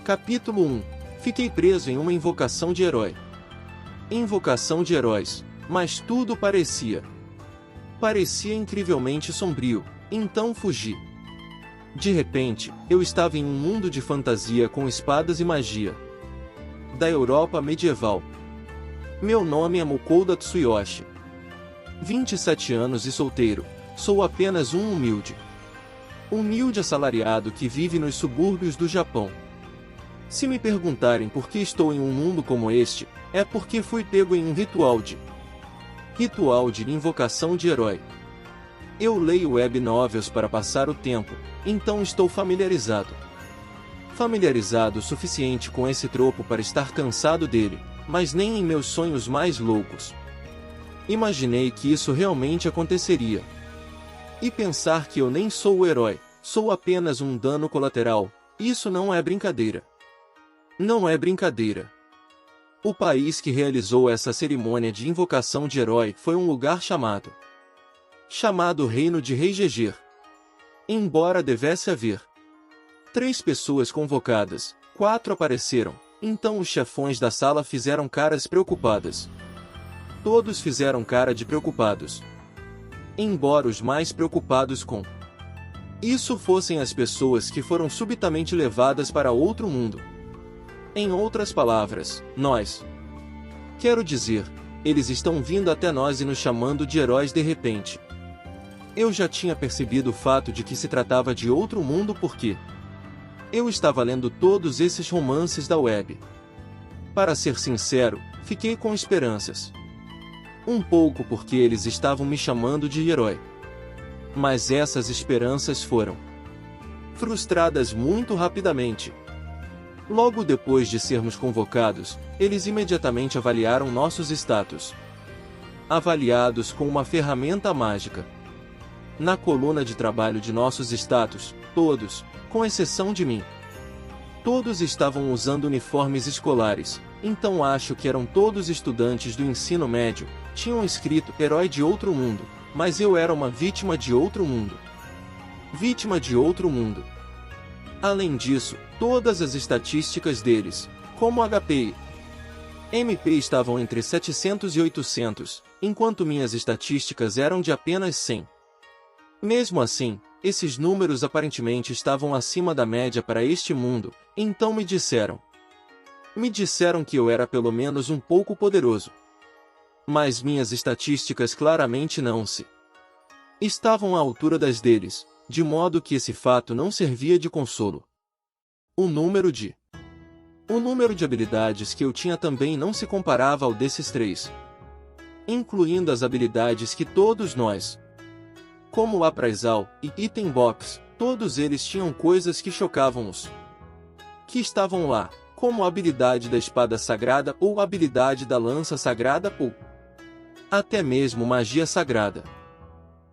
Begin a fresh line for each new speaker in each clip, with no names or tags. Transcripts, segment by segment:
Capítulo 1. Fiquei preso em uma invocação de herói. Invocação de heróis. Mas tudo parecia incrivelmente sombrio, então fugi. De repente, eu estava em um mundo de fantasia com espadas e magia. Da Europa medieval. Meu nome é Mukouda Tsuyoshi. 27 anos e solteiro, sou apenas um humilde assalariado que vive nos subúrbios do Japão. Se me perguntarem por que estou em um mundo como este, é porque fui pego em um ritual de invocação de herói. Eu leio web novels para passar o tempo, então estou familiarizado o suficiente com esse tropo para estar cansado dele, mas nem em meus sonhos mais loucos imaginei que isso realmente aconteceria. E pensar que eu nem sou o herói, sou apenas um dano colateral, isso não é brincadeira. Não é brincadeira. O país que realizou essa cerimônia de invocação de herói foi um lugar chamado Reino de Heijeger. Embora devesse haver 3 pessoas convocadas, 4 apareceram, então os chefões da sala fizeram caras preocupadas. Todos fizeram cara de preocupados. Embora os mais preocupados com isso fossem as pessoas que foram subitamente levadas para outro mundo. Em outras palavras, nós. Quero dizer, eles estão vindo até nós e nos chamando de heróis de repente. Eu já tinha percebido o fato de que se tratava de outro mundo porque eu estava lendo todos esses romances da web. Para ser sincero, fiquei com esperanças. Um pouco porque eles estavam me chamando de herói. Mas essas esperanças foram frustradas muito rapidamente. Logo depois de sermos convocados, eles imediatamente avaliaram nossos status. Avaliados com uma ferramenta mágica. Na coluna de trabalho de nossos status, todos, com exceção de mim, todos estavam usando uniformes escolares, então acho que eram todos estudantes do ensino médio, tinham escrito herói de outro mundo, mas eu era uma vítima de outro mundo. Vítima de outro mundo. Além disso, todas as estatísticas deles, como HP e MP estavam entre 700 e 800, enquanto minhas estatísticas eram de apenas 100. Mesmo assim, esses números aparentemente estavam acima da média para este mundo, então me disseram que eu era pelo menos um pouco poderoso. Mas minhas estatísticas claramente não estavam à altura das deles, de modo que esse fato não servia de consolo. O número de habilidades que eu tinha também não se comparava ao desses 3. Incluindo as habilidades que todos nós, como o Appraisal e Item Box, todos eles tinham coisas que chocavam os que estavam lá, como a habilidade da espada sagrada ou a habilidade da lança sagrada ou até mesmo magia sagrada.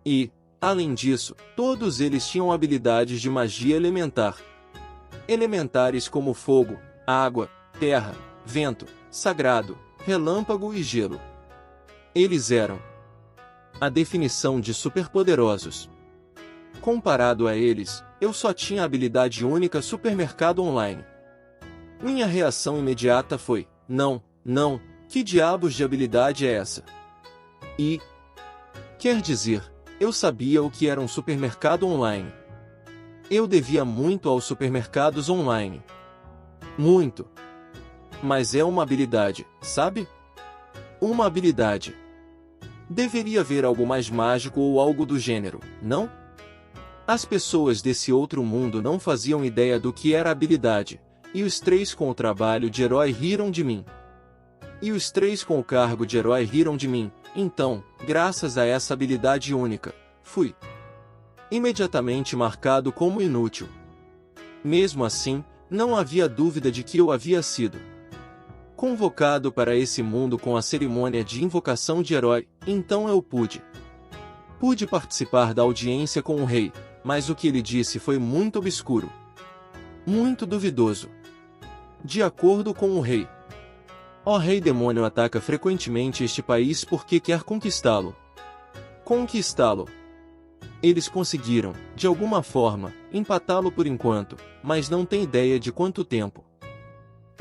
E, além disso, todos eles tinham habilidades de magia elementar. Elementares como fogo, água, terra, vento, sagrado, relâmpago e gelo. Eles eram a definição de superpoderosos. Comparado a eles, eu só tinha a habilidade única Supermercado Online. Minha reação imediata foi: não, que diabos de habilidade é essa? E, quer dizer, eu sabia o que era um supermercado online. Eu devia muito aos supermercados online. Muito. Mas é uma habilidade, sabe? Uma habilidade. Deveria haver algo mais mágico ou algo do gênero, não? As pessoas desse outro mundo não faziam ideia do que era habilidade, e os 3 com o trabalho de herói riram de mim. E os 3 com o cargo de herói riram de mim, então, graças a essa habilidade única, fui imediatamente marcado como inútil. Mesmo assim, não havia dúvida de que eu havia sido convocado para esse mundo com a cerimônia de invocação de herói, então eu pude participar da audiência com o rei, mas o que ele disse foi muito obscuro. Muito duvidoso. De acordo com o rei, o rei demônio ataca frequentemente este país porque quer conquistá-lo. Eles conseguiram, de alguma forma, empatá-lo por enquanto, mas não tem ideia de quanto tempo.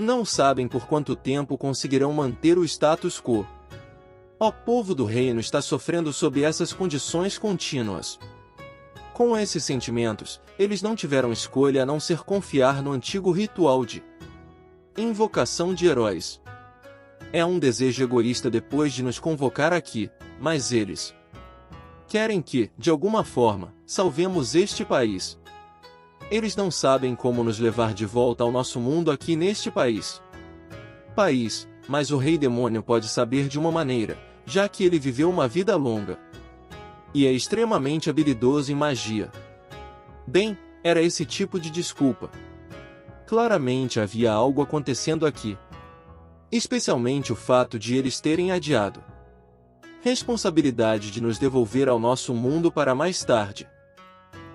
Não sabem por quanto tempo conseguirão manter o status quo. O povo do reino está sofrendo sob essas condições contínuas. Com esses sentimentos, eles não tiveram escolha a não ser confiar no antigo ritual de invocação de heróis. É um desejo egoísta depois de nos convocar aqui, mas eles querem que, de alguma forma, salvemos este país. Eles não sabem como nos levar de volta ao nosso mundo aqui neste país. Mas o rei demônio pode saber de uma maneira, já que ele viveu uma vida longa. E é extremamente habilidoso em magia. Bem, era esse tipo de desculpa. Claramente havia algo acontecendo aqui. Especialmente o fato de eles terem adiado responsabilidade de nos devolver ao nosso mundo para mais tarde.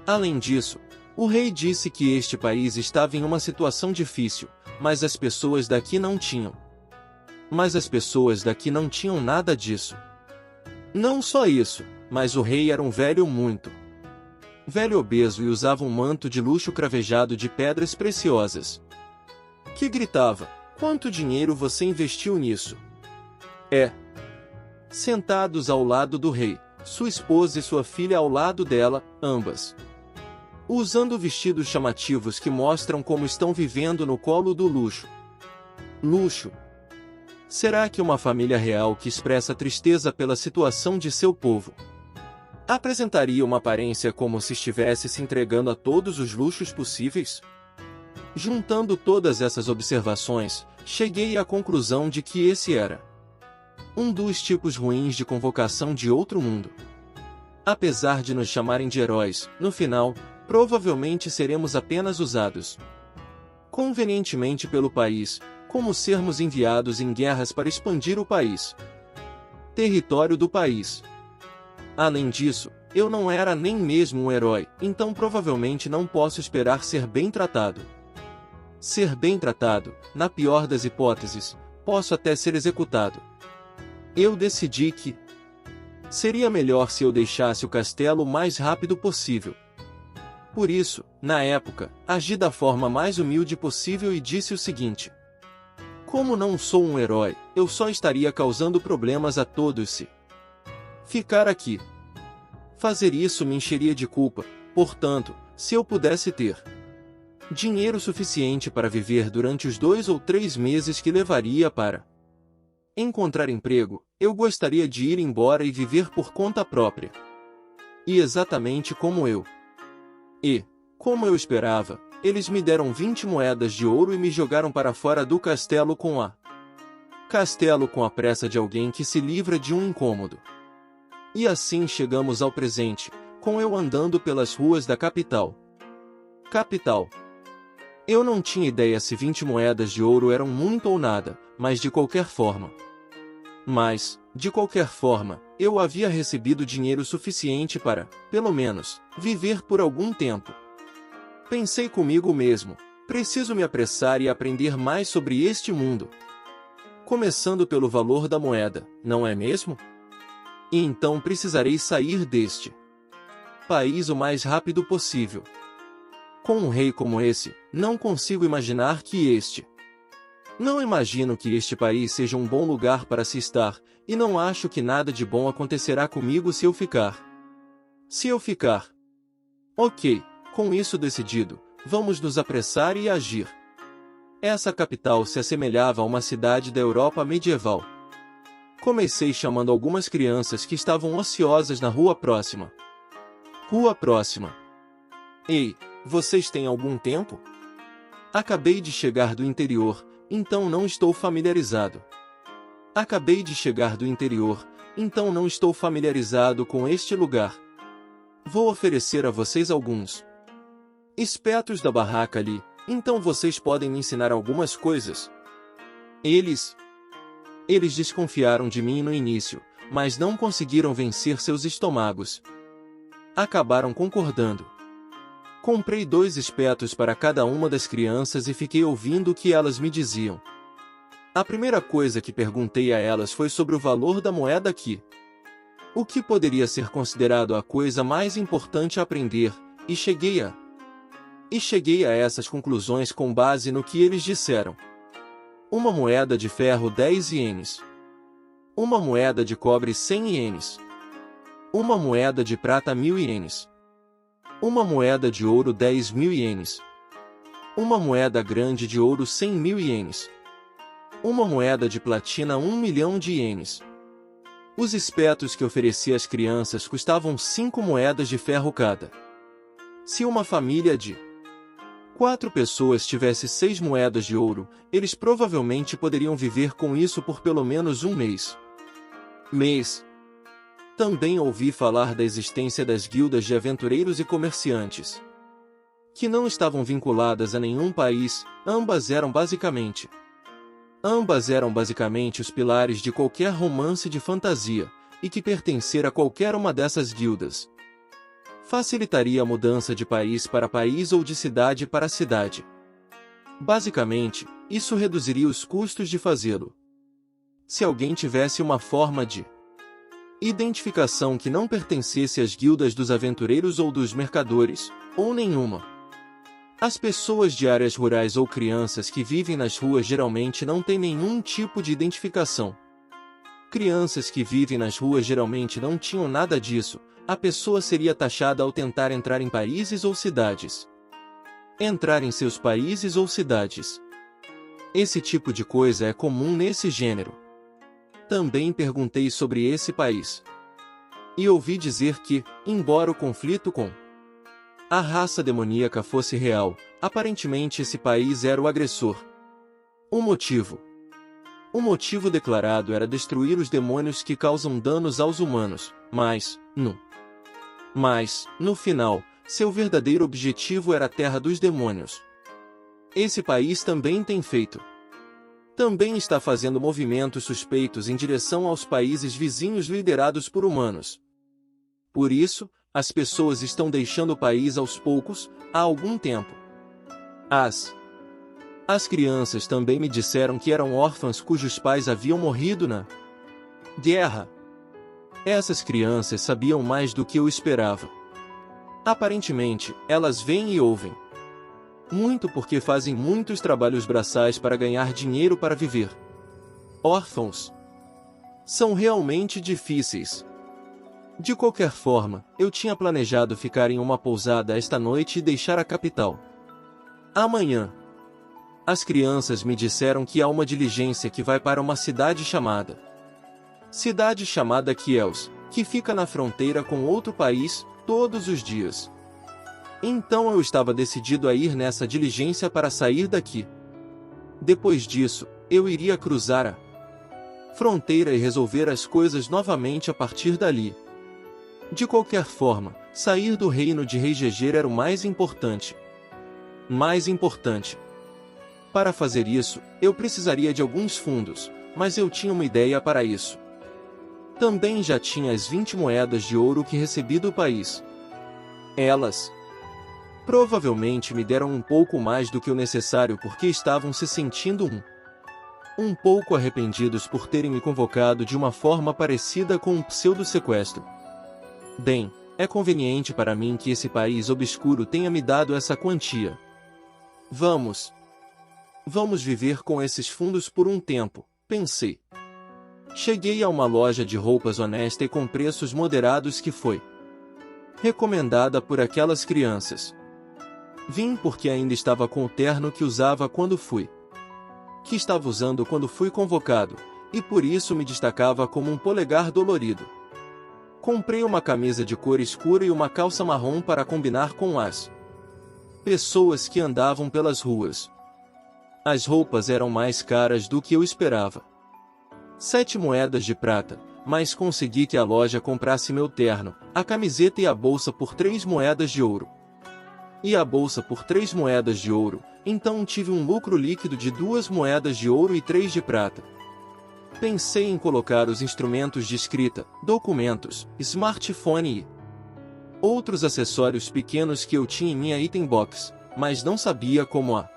Além disso, o rei disse que este país estava em uma situação difícil, mas as pessoas daqui não tinham. Mas as pessoas daqui não tinham nada disso. Não só isso, mas o rei era um velho muito velho obeso e usava um manto de luxo cravejado de pedras preciosas. Que gritava: "Quanto dinheiro você investiu nisso?" Sentados ao lado do rei, sua esposa e sua filha ao lado dela, ambas usando vestidos chamativos que mostram como estão vivendo no colo do luxo. Luxo. Será que uma família real que expressa tristeza pela situação de seu povo apresentaria uma aparência como se estivesse se entregando a todos os luxos possíveis? Juntando todas essas observações, cheguei à conclusão de que esse era um dos tipos ruins de convocação de outro mundo. Apesar de nos chamarem de heróis, no final, provavelmente seremos apenas usados convenientemente pelo país, como sermos enviados em guerras para expandir o país. Território do país. Além disso, eu não era nem mesmo um herói, então provavelmente não posso esperar ser bem tratado. Ser bem tratado, na pior das hipóteses, posso até ser executado. Eu decidi que seria melhor se eu deixasse o castelo o mais rápido possível. Por isso, na época, agi da forma mais humilde possível e disse o seguinte: como não sou um herói, eu só estaria causando problemas a todos se ficar aqui. Fazer isso me encheria de culpa, portanto, se eu pudesse ter dinheiro suficiente para viver durante os 2 ou 3 meses que levaria para encontrar emprego, eu gostaria de ir embora e viver por conta própria. E exatamente como eu esperava, eles me deram 20 moedas de ouro e me jogaram para fora do castelo com a pressa de alguém que se livra de um incômodo. E assim chegamos ao presente, com eu andando pelas ruas da capital. Eu não tinha ideia se 20 moedas de ouro eram muito ou nada, mas de qualquer forma, eu havia recebido dinheiro suficiente para, pelo menos, viver por algum tempo. Pensei comigo mesmo, preciso me apressar e aprender mais sobre este mundo. Começando pelo valor da moeda, não é mesmo? E então precisarei sair deste país o mais rápido possível. Com um rei como esse, não consigo imaginar que Não imagino que este país seja um bom lugar para se estar, e não acho que nada de bom acontecerá comigo se eu ficar. Ok, com isso decidido, vamos nos apressar e agir. Essa capital se assemelhava a uma cidade da Europa medieval. Comecei chamando algumas crianças que estavam ociosas na rua próxima. Ei, vocês têm algum tempo? Acabei de chegar do interior, então não estou familiarizado. Com este lugar. Vou oferecer a vocês alguns espetos da barraca ali, então vocês podem me ensinar algumas coisas. Eles desconfiaram de mim no início, mas não conseguiram vencer seus estômagos. Acabaram concordando. Comprei 2 espetos para cada uma das crianças e fiquei ouvindo o que elas me diziam. A primeira coisa que perguntei a elas foi sobre o valor da moeda aqui. O que poderia ser considerado a coisa mais importante a aprender, e cheguei a essas conclusões com base no que eles disseram. Uma moeda de ferro 10 ienes. Uma moeda de cobre 100 ienes. Uma moeda de prata 1000 ienes. Uma moeda de ouro 10.000 ienes. Uma moeda grande de ouro 100.000 ienes. Uma moeda de platina 1 milhão de ienes. Os espetos que ofereci às crianças custavam 5 moedas de ferro cada. Se uma família de 4 pessoas tivesse 6 moedas de ouro, eles provavelmente poderiam viver com isso por pelo menos um mês. Também ouvi falar da existência das guildas de aventureiros e comerciantes, que não estavam vinculadas a nenhum país. Ambas eram basicamente os pilares de qualquer romance de fantasia, e que pertencer a qualquer uma dessas guildas facilitaria a mudança de país para país ou de cidade para cidade. Basicamente, isso reduziria os custos de fazê-lo. Se alguém tivesse uma forma de identificação que não pertencesse às guildas dos aventureiros ou dos mercadores, ou nenhuma. As pessoas de áreas rurais ou crianças que vivem nas ruas geralmente não têm nenhum tipo de identificação. Crianças que vivem nas ruas geralmente não tinham nada disso. A pessoa seria taxada ao tentar entrar em países ou cidades. Entrar em seus países ou cidades. Esse tipo de coisa é comum nesse gênero. Também perguntei sobre esse país. E ouvi dizer que, embora o conflito com a raça demoníaca fosse real, aparentemente esse país era o agressor. O motivo declarado era destruir os demônios que causam danos aos humanos, mas, no final, seu verdadeiro objetivo era a terra dos demônios. Esse país também está fazendo movimentos suspeitos em direção aos países vizinhos liderados por humanos. Por isso, as pessoas estão deixando o país aos poucos, há algum tempo. As crianças também me disseram que eram órfãs cujos pais haviam morrido na guerra. Essas crianças sabiam mais do que eu esperava. Aparentemente, elas veem e ouvem muito porque fazem muitos trabalhos braçais para ganhar dinheiro para viver. Órfãos são realmente difíceis. De qualquer forma, eu tinha planejado ficar em uma pousada esta noite e deixar a capital amanhã. As crianças me disseram que há uma diligência que vai para uma cidade chamada Kiels, que fica na fronteira com outro país, todos os dias. Então eu estava decidido a ir nessa diligência para sair daqui. Depois disso, eu iria cruzar a fronteira e resolver as coisas novamente a partir dali. De qualquer forma, sair do reino de Reigeger era o mais importante. Para fazer isso, eu precisaria de alguns fundos, mas eu tinha uma ideia para isso. Também já tinha as 20 moedas de ouro que recebi do país. Elas provavelmente me deram um pouco mais do que o necessário porque estavam se sentindo um pouco arrependidos por terem me convocado de uma forma parecida com um pseudo-sequestro. Bem, é conveniente para mim que esse país obscuro tenha me dado essa quantia. Vamos viver com esses fundos por um tempo, pensei. Cheguei a uma loja de roupas honesta e com preços moderados que foi recomendada por aquelas crianças. Vim porque ainda estava com o terno que usava quando fui convocado, e por isso me destacava como um polegar dolorido. Comprei uma camisa de cor escura e uma calça marrom para combinar com as pessoas que andavam pelas ruas. As roupas eram mais caras do que eu esperava. 7 moedas de prata, mas consegui que a loja comprasse meu terno, a camiseta e a bolsa por 3 moedas de ouro. E a bolsa por 3 moedas de ouro, então tive um lucro líquido de 2 moedas de ouro e 3 de prata. Pensei em colocar os instrumentos de escrita, documentos, smartphone e outros acessórios pequenos que eu tinha em minha item box, mas não sabia como a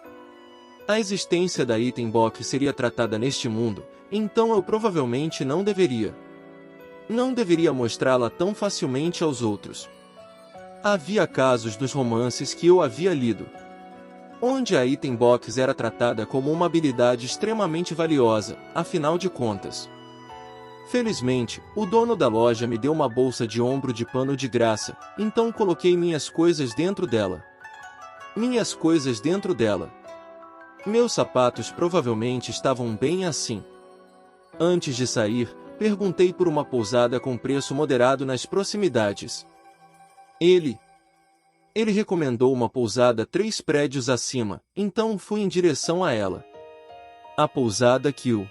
existência da item box seria tratada neste mundo, então eu provavelmente não deveria mostrá-la tão facilmente aos outros. Havia casos nos romances que eu havia lido onde a Item Box era tratada como uma habilidade extremamente valiosa, afinal de contas. Felizmente, o dono da loja me deu uma bolsa de ombro de pano de graça, então coloquei minhas coisas dentro dela. Minhas coisas dentro dela. Meus sapatos provavelmente estavam bem assim. Antes de sair, perguntei por uma pousada com preço moderado nas proximidades. Ele recomendou uma pousada 3 prédios acima, então fui em direção a ela. A pousada Q.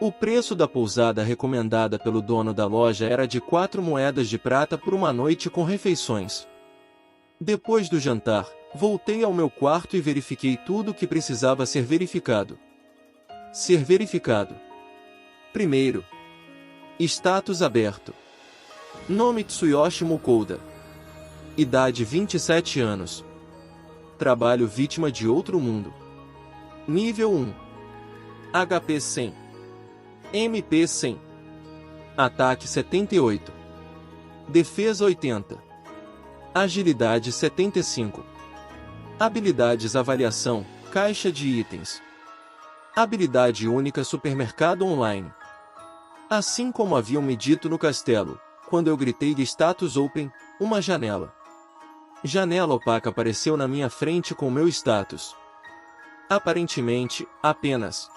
O preço da pousada recomendada pelo dono da loja era de 4 moedas de prata por uma noite com refeições. Depois do jantar, voltei ao meu quarto e verifiquei tudo o que precisava ser verificado. Primeiro. Status aberto. Nome Tsuyoshi Mukouda. Idade 27 anos. Trabalho vítima de outro mundo. Nível 1. HP 100. MP 100. Ataque 78. Defesa 80. Agilidade 75. Habilidades avaliação, caixa de itens. Habilidade única supermercado online. Assim como haviam me dito no castelo, quando eu gritei de status open, uma janela. Janela opaca apareceu na minha frente com meu status. Aparentemente, apenas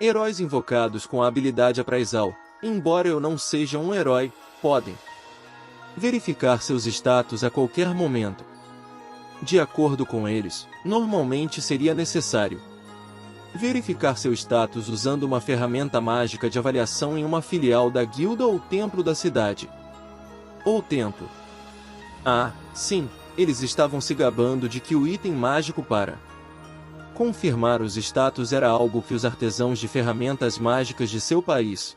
heróis invocados com a habilidade appraisal, embora eu não seja um herói, podem verificar seus status a qualquer momento. De acordo com eles, normalmente seria necessário verificar seu status usando uma ferramenta mágica de avaliação em uma filial da guilda ou templo da cidade. Ou templo. Ah, sim, eles estavam se gabando de que o item mágico para confirmar os status era algo que os artesãos de ferramentas mágicas de seu país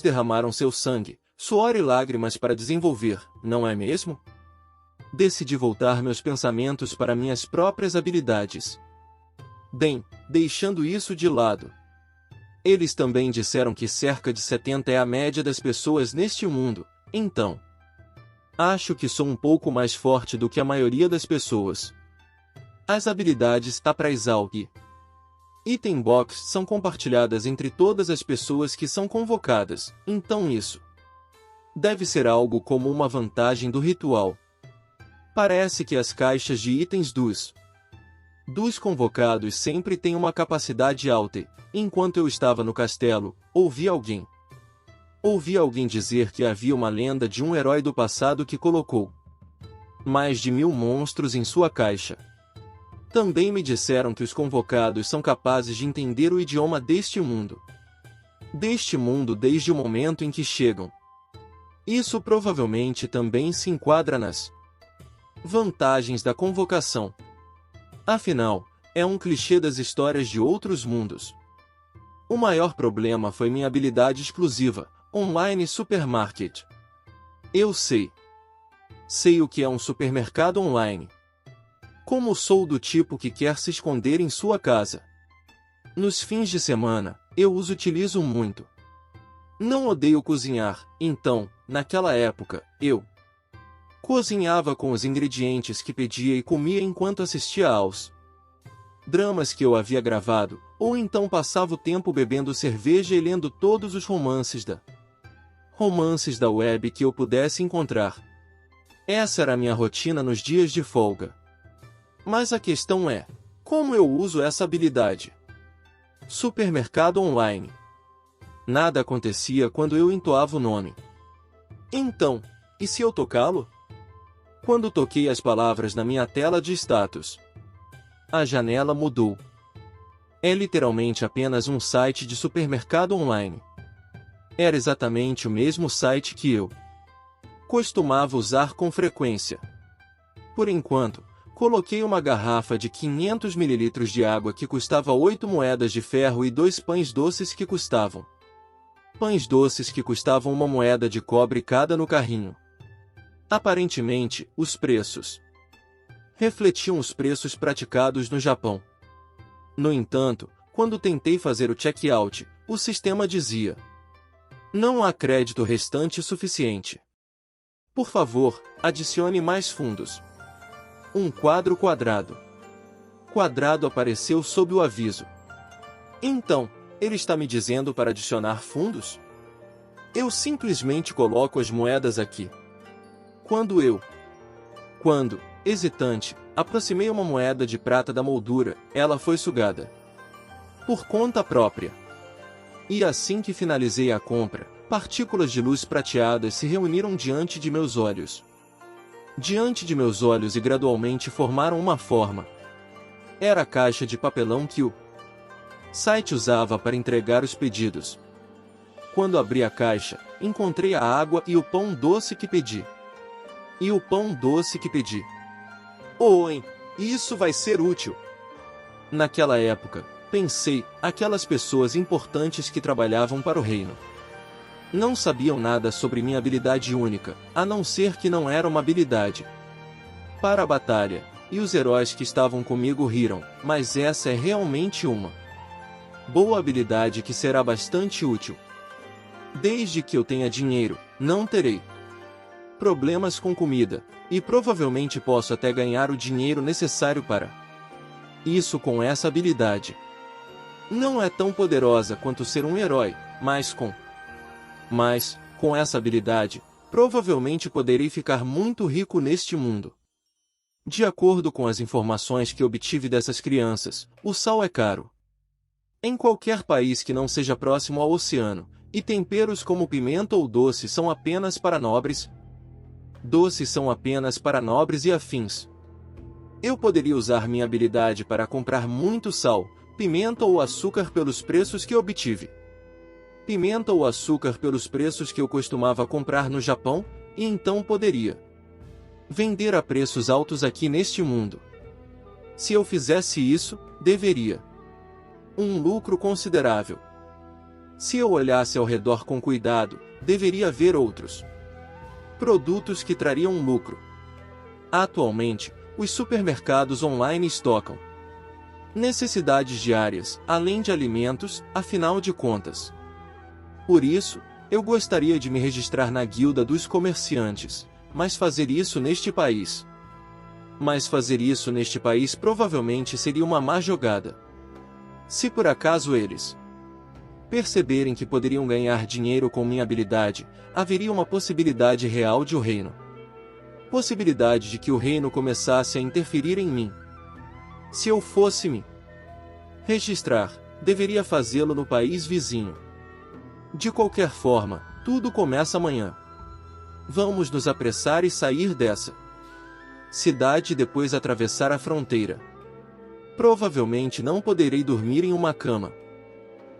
derramaram seu sangue, suor e lágrimas para desenvolver, não é mesmo? Decidi voltar meus pensamentos para minhas próprias habilidades. Bem, deixando isso de lado. Eles também disseram que cerca de 70 é a média das pessoas neste mundo, então acho que sou um pouco mais forte do que a maioria das pessoas. As habilidades appraisal e Item Box são compartilhadas entre todas as pessoas que são convocadas, então isso deve ser algo como uma vantagem do ritual. Parece que as caixas de itens dos convocados sempre têm uma capacidade alta. Enquanto eu estava no castelo, ouvi alguém dizer que havia uma lenda de um herói do passado que colocou mais de 1000 monstros em sua caixa. Também me disseram que os convocados são capazes de entender o idioma deste mundo. Desde o momento em que chegam. Isso provavelmente também se enquadra nas vantagens da convocação. Afinal, é um clichê das histórias de outros mundos. O maior problema foi minha habilidade exclusiva, Online Supermarket. Eu sei o que é um supermercado online. Como sou do tipo que quer se esconder em sua casa. Nos fins de semana, eu os utilizo muito. Não odeio cozinhar, então, naquela época, eu cozinhava com os ingredientes que pedia e comia enquanto assistia aos dramas que eu havia gravado, ou então passava o tempo bebendo cerveja e lendo todos os romances da web que eu pudesse encontrar. Essa era a minha rotina nos dias de folga. Mas a questão é, como eu uso essa habilidade? Supermercado online. Nada acontecia quando eu entoava o nome. Então, e se eu tocá-lo? Quando toquei as palavras na minha tela de status, a janela mudou. É literalmente apenas um site de supermercado online. Era exatamente o mesmo site que eu costumava usar com frequência. Por enquanto, coloquei uma garrafa de 500 ml de água que custava 8 moedas de ferro e 2 pães doces que custavam 1 moeda de cobre cada no carrinho. Aparentemente, os preços refletiam os preços praticados no Japão. No entanto, quando tentei fazer o check-out, o sistema dizia: não há crédito restante suficiente. Por favor, adicione mais fundos. Um quadro quadrado. quadrado apareceu sob o aviso. Então, ele está me dizendo para adicionar fundos? Eu simplesmente coloco as moedas aqui. Quando, hesitante, aproximei uma moeda de prata da moldura, ela foi sugada por conta própria. E assim que finalizei a compra, partículas de luz prateadas se reuniram diante de meus olhos. Diante de meus olhos e gradualmente formaram uma forma. Era a caixa de papelão que o site usava para entregar os pedidos. Quando abri a caixa, encontrei a água e o pão doce que pedi. Oi, isso vai ser útil. Naquela época, pensei, aquelas pessoas importantes que trabalhavam para o reino não sabiam nada sobre minha habilidade única, a não ser que não era uma habilidade para a batalha, e os heróis que estavam comigo riram, mas essa é realmente uma boa habilidade que será bastante útil. Desde que eu tenha dinheiro, não terei problemas com comida, e provavelmente posso até ganhar o dinheiro necessário para isso com essa habilidade. Não é tão poderosa quanto ser um herói, mas com essa habilidade, provavelmente poderei ficar muito rico neste mundo. De acordo com as informações que obtive dessas crianças, o sal é caro em qualquer país que não seja próximo ao oceano, e temperos como pimenta ou doce são apenas para nobres. Doces são apenas para nobres e afins. Eu poderia usar minha habilidade para comprar muito sal, pimenta ou açúcar pelos preços que obtive. Pimenta ou açúcar pelos preços que eu costumava comprar no Japão, e então poderia vender a preços altos aqui neste mundo. Se eu fizesse isso, deveria um lucro considerável. Se eu olhasse ao redor com cuidado, deveria haver outros produtos que trariam um lucro. Atualmente, os supermercados online estocam necessidades diárias, além de alimentos, afinal de contas. Por isso, eu gostaria de me registrar na guilda dos comerciantes, mas fazer isso neste país provavelmente seria uma má jogada. Se por acaso eles perceberem que poderiam ganhar dinheiro com minha habilidade, haveria uma possibilidade real de possibilidade de que o reino começasse a interferir em mim. Se eu fosse me registrar, deveria fazê-lo no país vizinho. De qualquer forma, tudo começa amanhã. Vamos nos apressar e sair dessa cidade e depois atravessar a fronteira. Provavelmente não poderei dormir em uma cama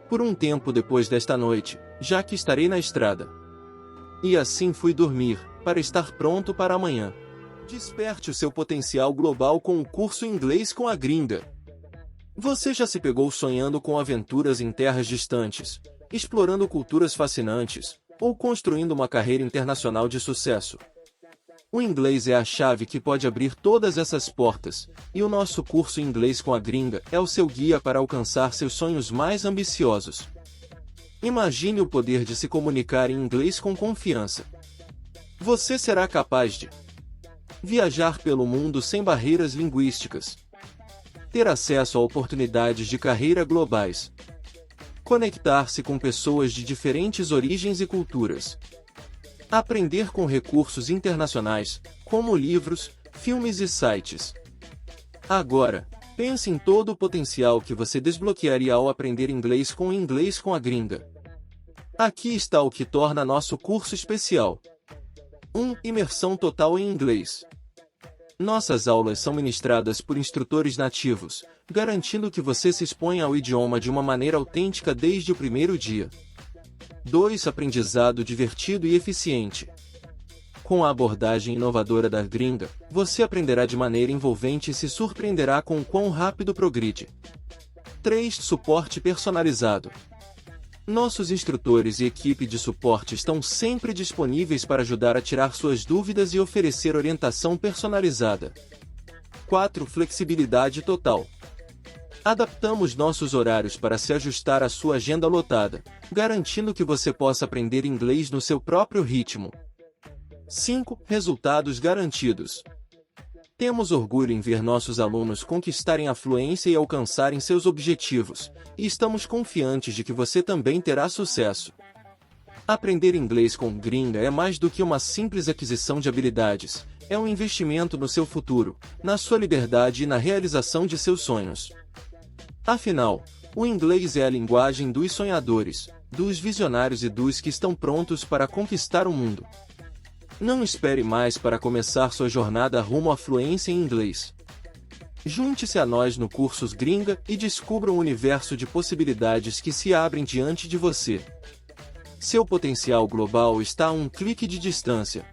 por um tempo depois desta noite, já que estarei na estrada. E assim fui dormir, para estar pronto para amanhã. Desperte o seu potencial global com o curso Inglês com a Gringa. Você já se pegou sonhando com aventuras em terras distantes, explorando culturas fascinantes, ou construindo uma carreira internacional de sucesso? O inglês é a chave que pode abrir todas essas portas, e o nosso curso Inglês com a Gringa é o seu guia para alcançar seus sonhos mais ambiciosos. Imagine o poder de se comunicar em inglês com confiança. Você será capaz de viajar pelo mundo sem barreiras linguísticas, ter acesso a oportunidades de carreira globais, conectar-se com pessoas de diferentes origens e culturas, aprender com recursos internacionais, como livros, filmes e sites. Agora, pense em todo o potencial que você desbloquearia ao aprender inglês com a Gringa. Aqui está o que torna nosso curso especial. 1. Imersão total em inglês. Nossas aulas são ministradas por instrutores nativos, garantindo que você se exponha ao idioma de uma maneira autêntica desde o primeiro dia. 2. Aprendizado divertido e eficiente. Com a abordagem inovadora da Gringa, você aprenderá de maneira envolvente e se surpreenderá com o quão rápido progride. 3. Suporte personalizado. Nossos instrutores e equipe de suporte estão sempre disponíveis para ajudar a tirar suas dúvidas e oferecer orientação personalizada. 4. Flexibilidade total. Adaptamos nossos horários para se ajustar à sua agenda lotada, garantindo que você possa aprender inglês no seu próprio ritmo. 5. Resultados garantidos. Temos orgulho em ver nossos alunos conquistarem a fluência e alcançarem seus objetivos, e estamos confiantes de que você também terá sucesso. Aprender inglês com Gringa é mais do que uma simples aquisição de habilidades, é um investimento no seu futuro, na sua liberdade e na realização de seus sonhos. Afinal, o inglês é a linguagem dos sonhadores, dos visionários e dos que estão prontos para conquistar o mundo. Não espere mais para começar sua jornada rumo à fluência em inglês. Junte-se a nós no Cursos Gringa e descubra um universo de possibilidades que se abrem diante de você. Seu potencial global está a um clique de distância.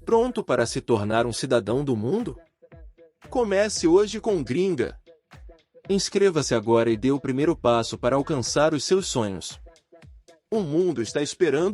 Pronto para se tornar um cidadão do mundo? Comece hoje com Gringa. Inscreva-se agora e dê o primeiro passo para alcançar os seus sonhos. O mundo está esperando